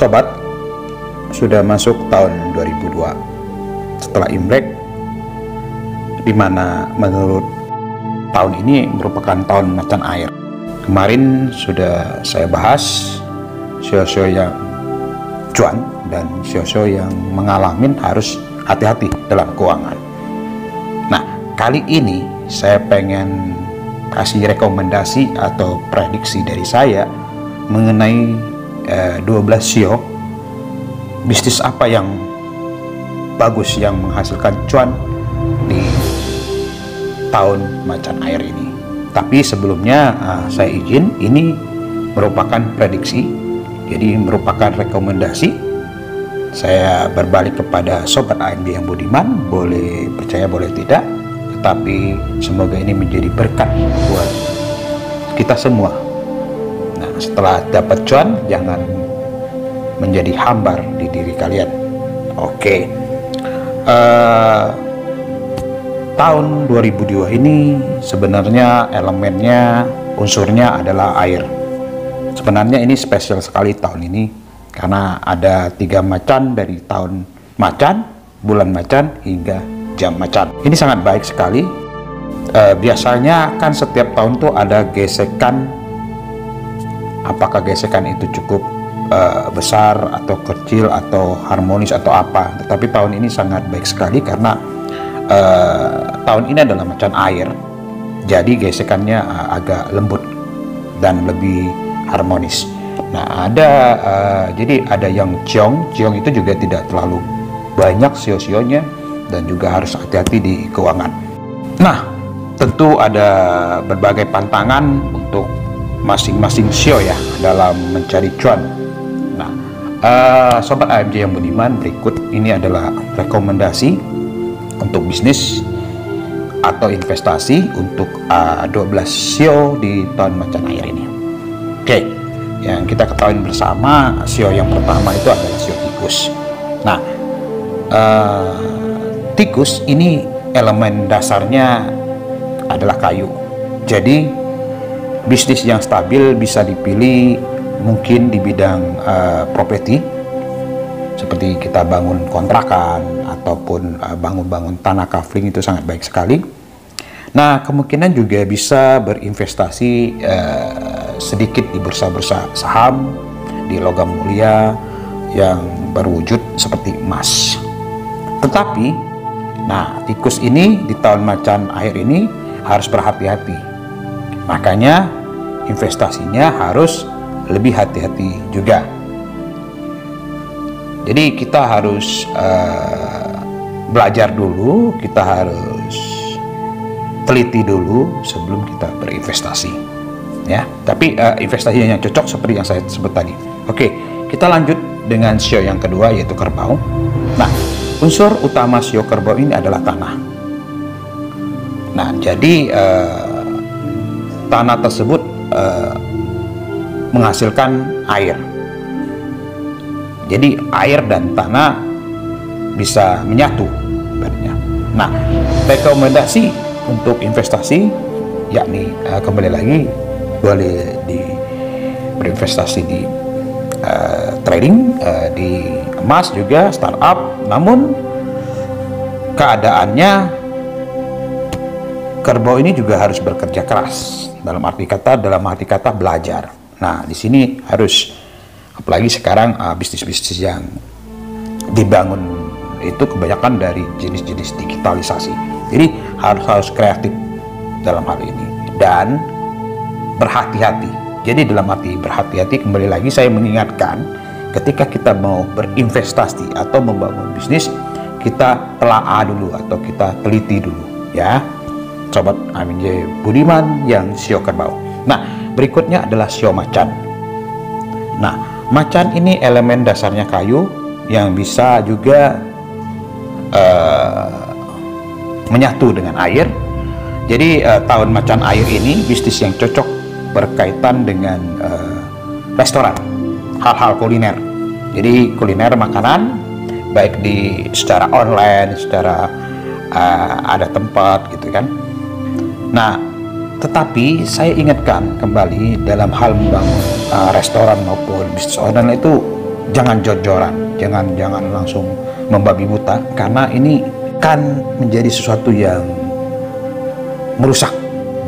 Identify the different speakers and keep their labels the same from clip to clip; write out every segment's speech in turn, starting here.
Speaker 1: Sobat, sudah masuk tahun 2002 setelah Imlek, dimana menurut tahun ini merupakan tahun macan air. Kemarin sudah saya bahas sio-sio yang cuan dan sio-sio yang mengalami harus hati-hati dalam keuangan. Nah, kali ini saya pengen kasih rekomendasi atau prediksi dari saya mengenai 12 sio bisnis apa yang bagus yang menghasilkan cuan di tahun macan air ini. Tapi sebelumnya saya izin, ini merupakan prediksi, jadi merupakan rekomendasi. Saya berbalik kepada Sobat AMJ yang budiman, boleh percaya boleh tidak, tetapi semoga ini menjadi berkat buat kita semua. Nah, setelah dapat cuan, jangan menjadi hambar di diri kalian. Oke. Tahun 2002 ini sebenarnya elemennya, unsurnya adalah air. Sebenarnya ini spesial sekali tahun ini karena ada 3 macan dari tahun macan, bulan macan hingga jam macan. Ini sangat baik sekali. Biasanya kan setiap tahun tuh ada gesekan. Apakah gesekan itu cukup besar atau kecil atau harmonis atau apa? Tetapi tahun ini sangat baik sekali karena tahun ini adalah macan air. Jadi gesekannya agak lembut dan lebih harmonis. Nah, jadi ada yang ciong itu juga tidak terlalu banyak sio-sionya dan juga harus hati-hati di keuangan. Nah, tentu ada berbagai pantangan untuk masing-masing sio ya dalam mencari cuan. Nah, Sobat AMJ yang budiman, berikut ini adalah rekomendasi untuk bisnis atau investasi untuk 12 sio di tahun macan air ini. Oke, yang kita ketahui bersama, sio yang pertama itu adalah sio tikus. Nah, tikus ini elemen dasarnya adalah kayu. Jadi bisnis yang stabil bisa dipilih mungkin di bidang properti, seperti kita bangun kontrakan ataupun bangun tanah kafling, itu sangat baik sekali. Nah, kemungkinan juga bisa berinvestasi sedikit di bursa-bursa saham, di logam mulia yang berwujud seperti emas. Tetapi, nah, tikus ini di tahun macan air ini harus berhati-hati. Makanya investasinya harus lebih hati-hati juga. Jadi kita harus belajar dulu, kita harus teliti dulu sebelum kita berinvestasi, ya. Tapi investasinya yang cocok seperti yang saya sebut tadi. Oke, kita lanjut dengan sio yang kedua, yaitu kerbau. Nah, unsur utama sio kerbau ini adalah tanah. Nah, jadi tanah tersebut menghasilkan air. Jadi air dan tanah bisa menyatu. Nah, rekomendasi untuk investasi yakni kembali lagi boleh berinvestasi di trading, di emas juga, startup. Namun keadaannya kerbau ini juga harus bekerja keras, dalam arti kata belajar. Nah, di sini harus, apalagi sekarang bisnis-bisnis yang dibangun itu kebanyakan dari jenis-jenis digitalisasi. Jadi harus kreatif dalam hal ini dan berhati-hati. Jadi dalam arti berhati-hati, kembali lagi saya mengingatkan, ketika kita mau berinvestasi atau membangun bisnis, kita telaah dulu atau kita teliti dulu, ya, Sobat AMJ budiman yang sio kerbau. Nah, berikutnya adalah sio macan. Nah, macan ini elemen dasarnya kayu yang bisa juga menyatu dengan air. Jadi tahun macan air ini bisnis yang cocok berkaitan dengan restoran, hal-hal kuliner. Jadi kuliner makanan, baik secara online, secara ada tempat gitu kan. Nah, tetapi saya ingatkan kembali dalam hal membangun restoran maupun bisnis online itu jangan jor-joran, jangan langsung membabi buta, karena ini kan menjadi sesuatu yang merusak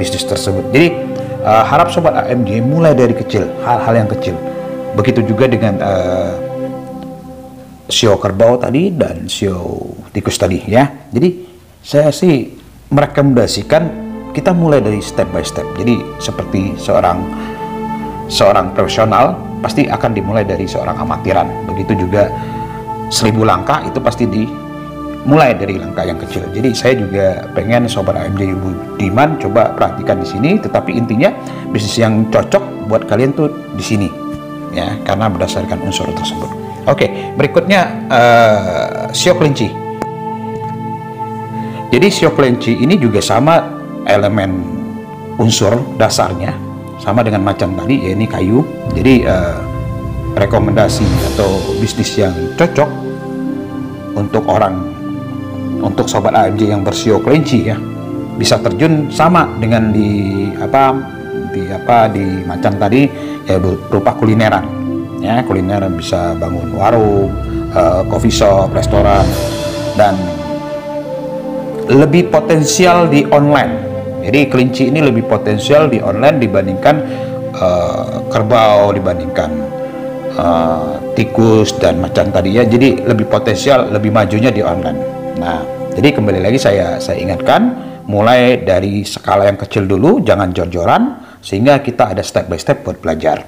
Speaker 1: bisnis tersebut. Jadi harap sobat AMJ mulai dari kecil, hal-hal yang kecil. Begitu juga dengan sio kerbau tadi dan sio tikus tadi ya. Jadi saya sih merekomendasikan kita mulai dari step by step. Jadi seperti seorang profesional pasti akan dimulai dari seorang amatiran. Begitu juga 1000 langkah itu pasti dimulai dari langkah yang kecil. Jadi saya juga pengen sobat AMJ Budiman coba perhatikan di sini. Tetapi intinya bisnis yang cocok buat kalian tuh di sini ya, karena berdasarkan unsur tersebut. Oke, berikutnya sio kelinci. Jadi sio kelinci ini juga sama elemen unsur dasarnya sama dengan macan tadi, ya ini kayu. Jadi rekomendasi atau bisnis yang cocok untuk sobat AMJ yang bersio kelinci ya, bisa terjun sama dengan di macan tadi ya, berupa kulineran ya. Kulineran bisa bangun warung, coffee shop, restoran, dan lebih potensial di online. Jadi kelinci ini lebih potensial di online dibandingkan kerbau, dibandingkan tikus dan macan tadi ya. Jadi lebih potensial, lebih majunya di online. Nah, jadi kembali lagi saya ingatkan, mulai dari skala yang kecil dulu, jangan jor-joran, sehingga kita ada step by step buat belajar.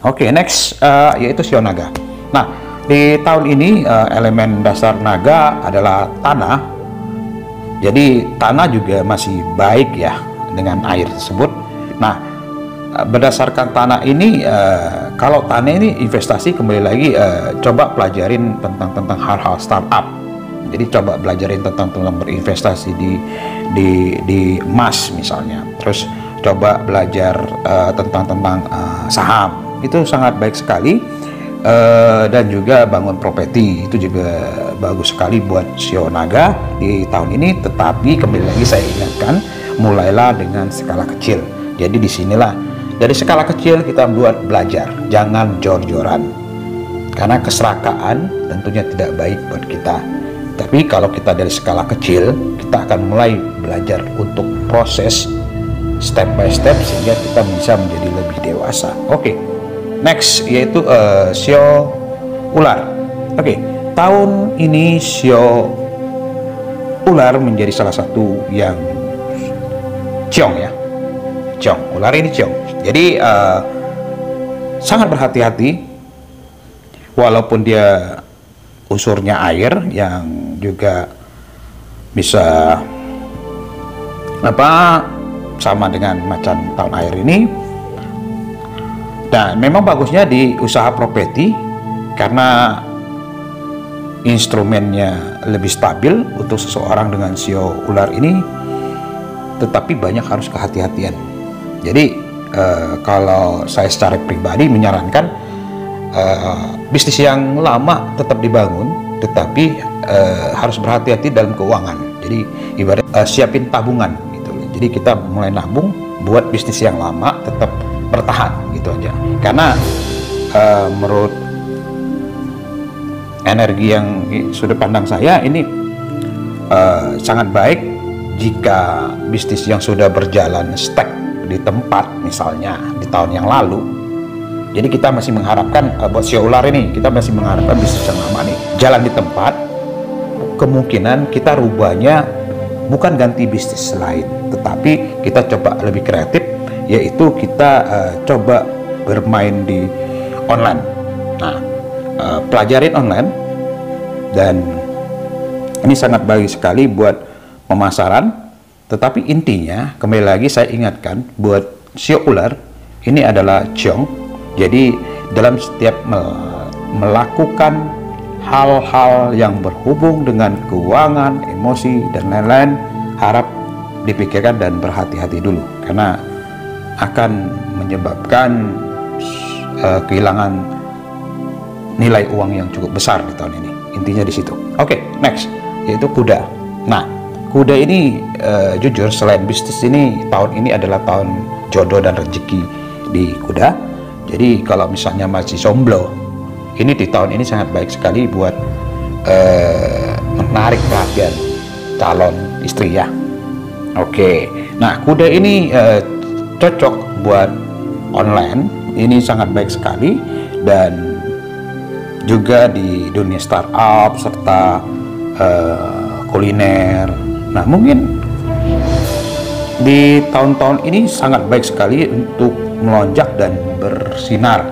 Speaker 1: Oke, next yaitu sio naga. Nah, di tahun ini elemen dasar naga adalah tanah. Jadi tanah juga masih baik ya dengan air tersebut. Nah, berdasarkan tanah ini, kalau tanah ini investasi, kembali lagi coba pelajarin tentang hal-hal startup. Jadi coba belajarin tentang berinvestasi di emas misalnya. Terus coba belajar tentang saham. Itu sangat baik sekali. Dan juga bangun properti itu juga bagus sekali buat sio naga di tahun ini. Tetapi kembali lagi saya ingatkan, mulailah dengan skala kecil. Jadi disinilah dari skala kecil kita buat belajar, jangan jor-joran, karena keserakaan tentunya tidak baik buat kita. Tapi kalau kita dari skala kecil, kita akan mulai belajar untuk proses step by step sehingga kita bisa menjadi lebih dewasa. Oke. Next yaitu sio ular. Oke, tahun ini sio ular menjadi salah satu yang ciong ya. Ciong, ular ini ciong. Jadi sangat berhati-hati, walaupun dia unsurnya air yang juga bisa sama dengan macan tahun air ini. Nah, memang bagusnya di usaha properti karena instrumennya lebih stabil untuk seseorang dengan sio ular ini, tetapi banyak harus kehati-hatian. Jadi kalau saya secara pribadi menyarankan bisnis yang lama tetap dibangun, tetapi harus berhati-hati dalam keuangan. Jadi ibarat siapin tabungan gitu. Jadi kita mulai nabung buat bisnis yang lama tetap bertahan gitu aja. Karena menurut energi yang sudut pandang saya ini sangat baik jika bisnis yang sudah berjalan stack di tempat, misalnya di tahun yang lalu. Jadi kita masih mengharapkan buat sio ular ini, kita masih mengharapkan bisnis yang lama nih jalan di tempat. Kemungkinan kita rubahnya bukan ganti bisnis lain, tetapi kita coba lebih kreatif, yaitu kita coba bermain di online. Nah, pelajarin online, dan ini sangat baik sekali buat pemasaran. Tetapi intinya kembali lagi saya ingatkan, buat sio ular ini adalah ciong. Jadi dalam setiap melakukan hal-hal yang berhubung dengan keuangan, emosi dan lain-lain, harap dipikirkan dan berhati-hati dulu, karena akan menyebabkan kehilangan nilai uang yang cukup besar di tahun ini. Intinya di situ. Oke, next yaitu kuda. Nah, kuda ini jujur selain bisnis ini, tahun ini adalah tahun jodoh dan rezeki di kuda. Jadi kalau misalnya masih jomblo ini di tahun ini sangat baik sekali buat menarik perhatian calon istri ya. Oke, nah kuda ini cocok buat online, ini sangat baik sekali, dan juga di dunia startup serta kuliner. Nah, mungkin di tahun-tahun ini sangat baik sekali untuk melonjak dan bersinar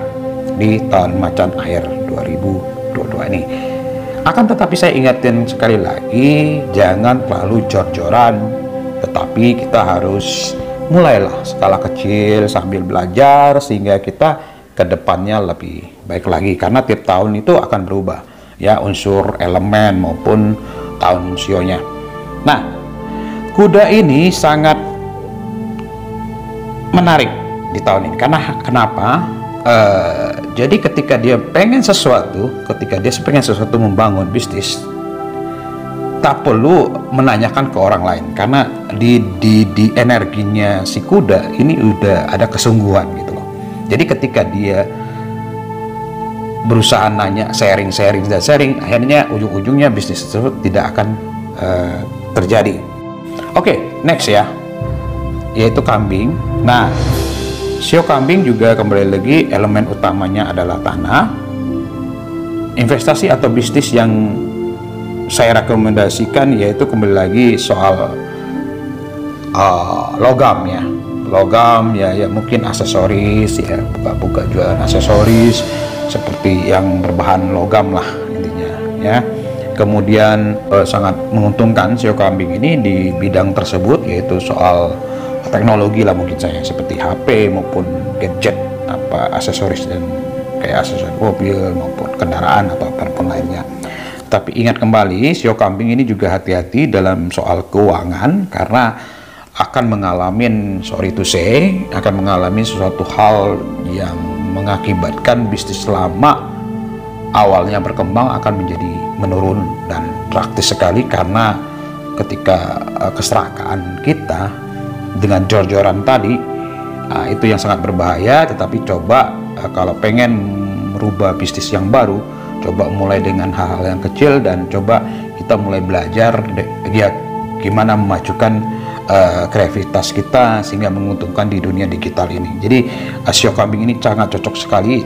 Speaker 1: di tahun macan air 2022 ini. Akan tetapi saya ingatin sekali lagi, jangan terlalu jor-joran, tetapi kita harus mulailah skala kecil sambil belajar sehingga kita ke depannya lebih baik lagi, karena tiap tahun itu akan berubah ya, unsur elemen maupun tahun sionya. Nah, kuda ini sangat menarik di tahun ini karena kenapa? Jadi ketika dia pengen sesuatu, membangun bisnis, tak perlu menanyakan ke orang lain, karena di energinya si kuda ini udah ada kesungguhan gitu loh. Jadi ketika dia berusaha nanya, sharing, akhirnya ujung-ujungnya bisnis tersebut tidak akan terjadi. Oke, next ya, yaitu kambing. Nah, sio kambing juga kembali lagi elemen utamanya adalah tanah. Investasi atau bisnis yang saya rekomendasikan yaitu kembali lagi soal logam ya. Logam ya mungkin aksesoris ya, buka jualan aksesoris seperti yang berbahan logam lah intinya ya. Kemudian sangat menguntungkan sio kambing ini di bidang tersebut, yaitu soal teknologi lah mungkin saya, seperti HP maupun gadget, aksesoris dan kayak aksesoris mobil maupun kendaraan atau apapun lainnya. Tapi ingat kembali, sio kambing ini juga hati-hati dalam soal keuangan, karena akan mengalami sesuatu hal yang mengakibatkan bisnis lama awalnya berkembang akan menjadi menurun dan drastis sekali, karena ketika keserakaan kita dengan jor-joran tadi, itu yang sangat berbahaya. Tetapi coba kalau pengen merubah bisnis yang baru, coba mulai dengan hal-hal yang kecil dan coba kita mulai belajar ya gimana memajukan kreativitas kita sehingga menguntungkan di dunia digital ini. Jadi sio kambing ini sangat cocok sekali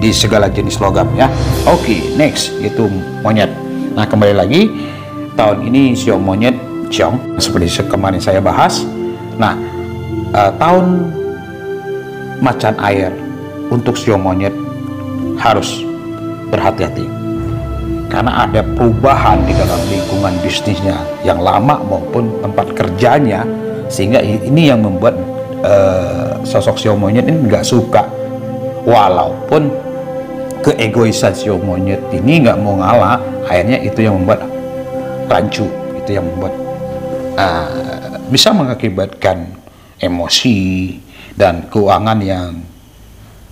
Speaker 1: di segala jenis logam ya. Oke, next yaitu monyet. Nah, kembali lagi tahun ini sio monyet ciong seperti kemarin saya bahas. Nah, tahun macan air untuk sio monyet harus berhati-hati karena ada perubahan di dalam lingkungan bisnisnya yang lama maupun tempat kerjanya, sehingga ini yang membuat sosok sio monyet ini nggak suka, walaupun keegoisan sio monyet ini nggak mau ngalah. Akhirnya itu yang membuat rancu, itu yang membuat bisa mengakibatkan emosi dan keuangan yang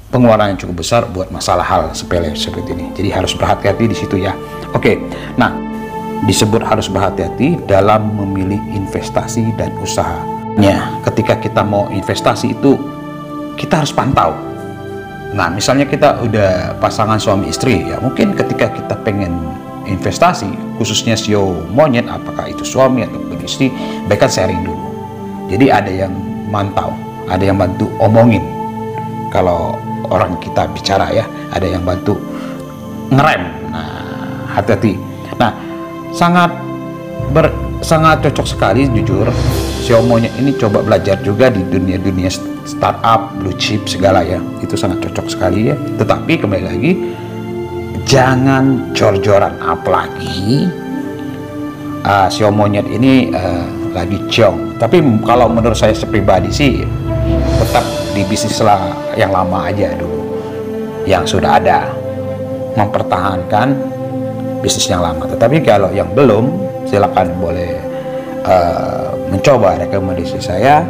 Speaker 1: pengeluaran yang cukup besar buat masalah hal sepele seperti ini. Jadi harus berhati-hati di situ ya. Oke, nah disebut harus berhati-hati dalam memilih investasi dan usahanya. Ketika kita mau investasi itu kita harus pantau. Nah, misalnya kita udah pasangan suami istri ya, mungkin ketika kita pengen investasi, khususnya sio monyet, apakah itu suami atau istri, baikkan sharing dulu. Jadi ada yang mantau, ada yang bantu omongin. Kalau orang kita bicara ya, ada yang bantu ngerem. Nah, hati-hati. Nah, sangat cocok sekali jujur. Sio monyet ini coba belajar juga di dunia startup, blue chip segala ya. Itu sangat cocok sekali ya. Tetapi kembali lagi, jangan jor-joran, apalagi sio monyet ini lagi ciong. Tapi kalau menurut saya pribadi sih tetap di bisnis yang lama aja dulu, yang sudah ada, mempertahankan bisnis yang lama. Tetapi kalau yang belum, silakan boleh mencoba rekomendasi saya,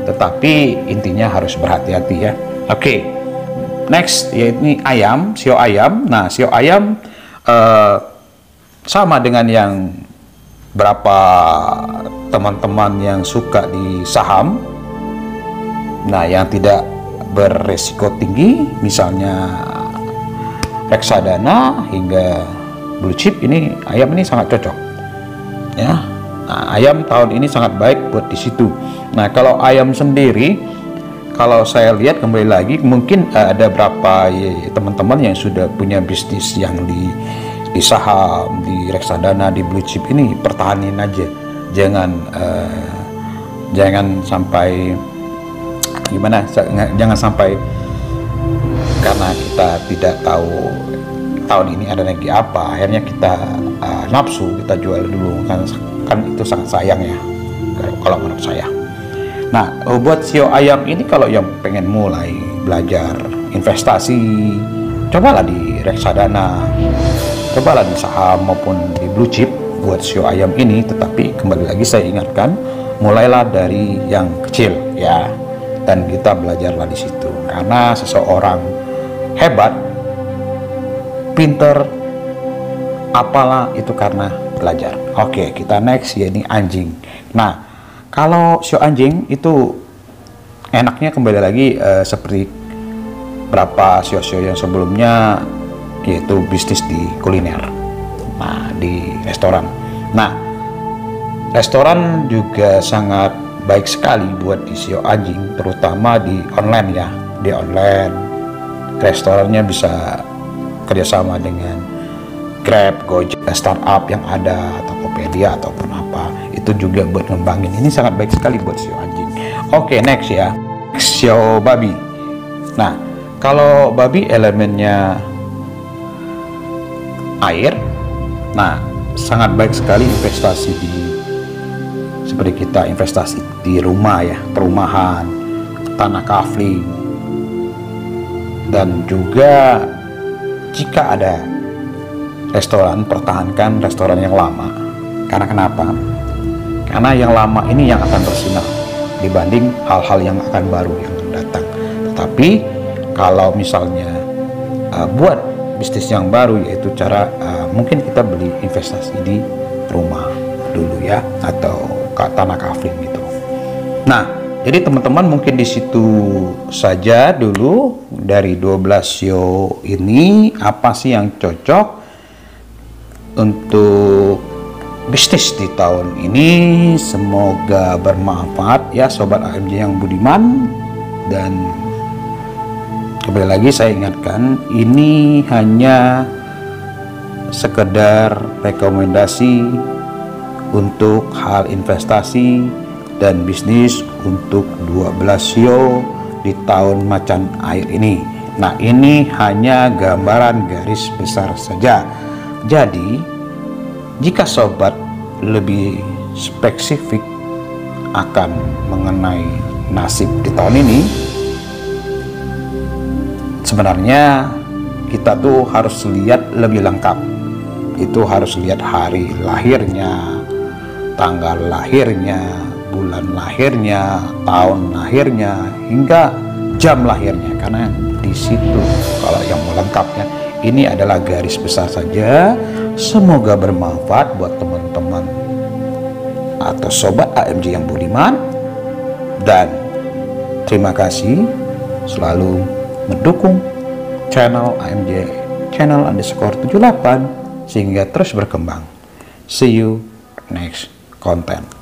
Speaker 1: tetapi intinya harus berhati-hati ya. Oke, next yaitu ayam, sio ayam. Nah, sio ayam sama dengan yang berapa teman-teman yang suka di saham. Nah, yang tidak beresiko tinggi, misalnya reksadana hingga blue chip, ini ayam ini sangat cocok ya. Nah, ayam tahun ini sangat baik buat di situ. Nah, kalau ayam sendiri, kalau saya lihat kembali lagi, mungkin ada berapa teman-teman yang sudah punya bisnis yang di saham, di reksadana, di blue chip ini, pertahanin aja, jangan sampai gimana, jangan sampai karena kita tidak tahu tahun ini ada lagi apa, akhirnya kita nafsu, kita jual dulu, kan itu sangat sayang ya kalau menurut saya. Nah, buat sio ayam ini, kalau yang pengen mulai belajar investasi, cobalah di reksadana, cobalah di saham maupun di blue chip buat sio ayam ini. Tetapi kembali lagi saya ingatkan, mulailah dari yang kecil ya, dan kita belajarlah di situ, karena seseorang hebat, pinter, apalah itu karena belajar. Oke, kita next, ya ini anjing. Nah, kalau sio anjing itu enaknya kembali lagi seperti berapa sio-sio yang sebelumnya, yaitu bisnis di kuliner, nah di restoran. Nah, restoran juga sangat baik sekali buat di sio anjing, terutama di online ya. Di online restorannya bisa kerjasama dengan Grab, Gojek, startup yang ada, Tokopedia ataupun apa, itu juga buat ngembangin. Ini sangat baik sekali buat sio anjing. Oke, next ya, sio babi. Nah, kalau babi elemennya air, nah sangat baik sekali investasi di, seperti kita investasi di rumah ya, perumahan, tanah kafling, dan juga jika ada restoran, pertahankan restoran yang lama. Karena kenapa? Karena yang lama ini yang akan bersinar dibanding hal-hal yang akan baru yang datang. Tetapi kalau misalnya buat bisnis yang baru, yaitu cara mungkin kita beli investasi di rumah dulu ya, atau tanah kafling gitu. Nah, jadi teman-teman mungkin di situ saja dulu dari 12 sio ini, apa sih yang cocok untuk bisnis di tahun ini. Semoga bermanfaat ya sobat AMJ yang budiman. Dan kembali lagi saya ingatkan, ini hanya sekedar rekomendasi untuk hal investasi dan bisnis untuk 12 sio di tahun macan air ini. Nah, ini hanya gambaran garis besar saja. Jadi, jika sobat lebih spesifik akan mengenai nasib di tahun ini, sebenarnya kita tuh harus lihat lebih lengkap. Itu harus lihat hari lahirnya, tanggal lahirnya, bulan lahirnya, tahun lahirnya, hingga jam lahirnya. Karena di situ kalau yang mau lengkapnya, ini adalah garis besar saja. Semoga bermanfaat buat teman-teman atau sobat AMJ yang budiman. Dan terima kasih selalu mendukung channel AMJ channel _78 sehingga terus berkembang. See you next content.